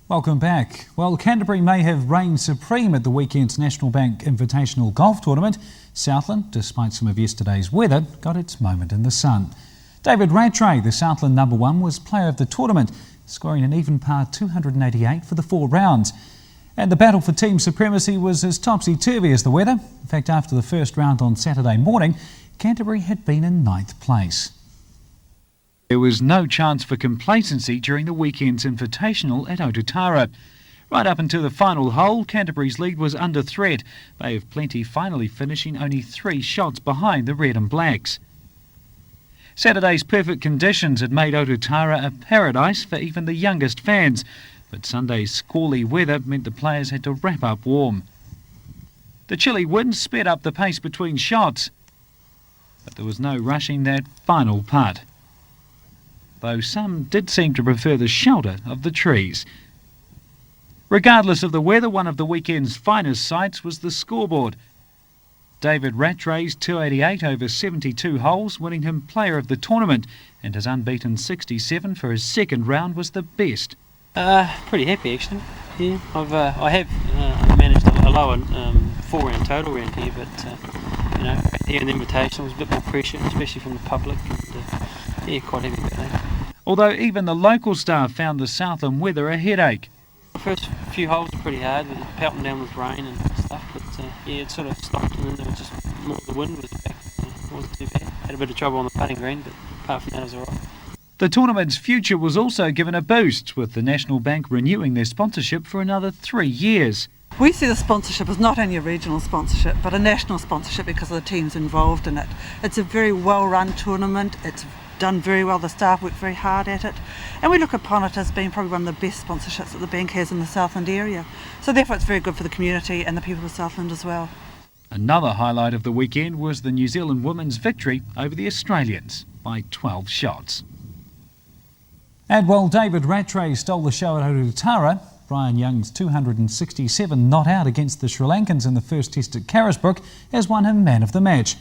Welcome back. Well, Canterbury may have reigned supreme at the weekend's National Bank Invitational Golf Tournament. Southland, despite some of yesterday's weather, got its moment in the sun. David Rattray, the Southland #1, was player of the tournament, scoring an even par 288 for the 4 rounds. And the battle for team supremacy was as topsy-turvy as the weather. In fact, after the first round on Saturday morning, Canterbury had been in 9th place. There was no chance for complacency during the weekend's Invitational at Otatara. Right up until the final hole, Canterbury's lead was under threat, Bay of Plenty finally finishing only 3 shots behind the Red and Blacks. Saturday's perfect conditions had made Otatara a paradise for even the youngest fans, but Sunday's squally weather meant the players had to wrap up warm. The chilly wind sped up the pace between shots, but there was no rushing that final putt, though some did seem to prefer the shelter of the trees. Regardless of the weather, one of the weekend's finest sights was the scoreboard. David Rattray's 288 over 72 holes, winning him player of the tournament, and his unbeaten 67 for his second round was the best. Pretty happy actually. Yeah, I have managed a lower 4-round total around here, but here in the invitation was a bit more pressure, especially from the public, and yeah, quite happy about that. Although even the local staff found the Southland weather a headache. The first few holes were pretty hard, with it pelting down with rain and stuff, but yeah, it sort of stopped, and then there was just more the wind was back. It wasn't too bad. Had a bit of trouble on the putting green, but apart from that, it was alright. The tournament's future was also given a boost, with the National Bank renewing their sponsorship for another 3 years. We see the sponsorship as not only a regional sponsorship, but a national sponsorship because of the teams involved in it. It's a very well-run tournament. It's done very well. The staff work very hard at it. And we look upon it as being probably one of the best sponsorships that the bank has in the Southland area. So therefore it's very good for the community and the people of Southland as well. Another highlight of the weekend was the New Zealand women's victory over the Australians by 12 shots. And while David Rattray stole the show at Otatara, Brian Young's 267 not out against the Sri Lankans in the first test at Carisbrook has won him man of the match.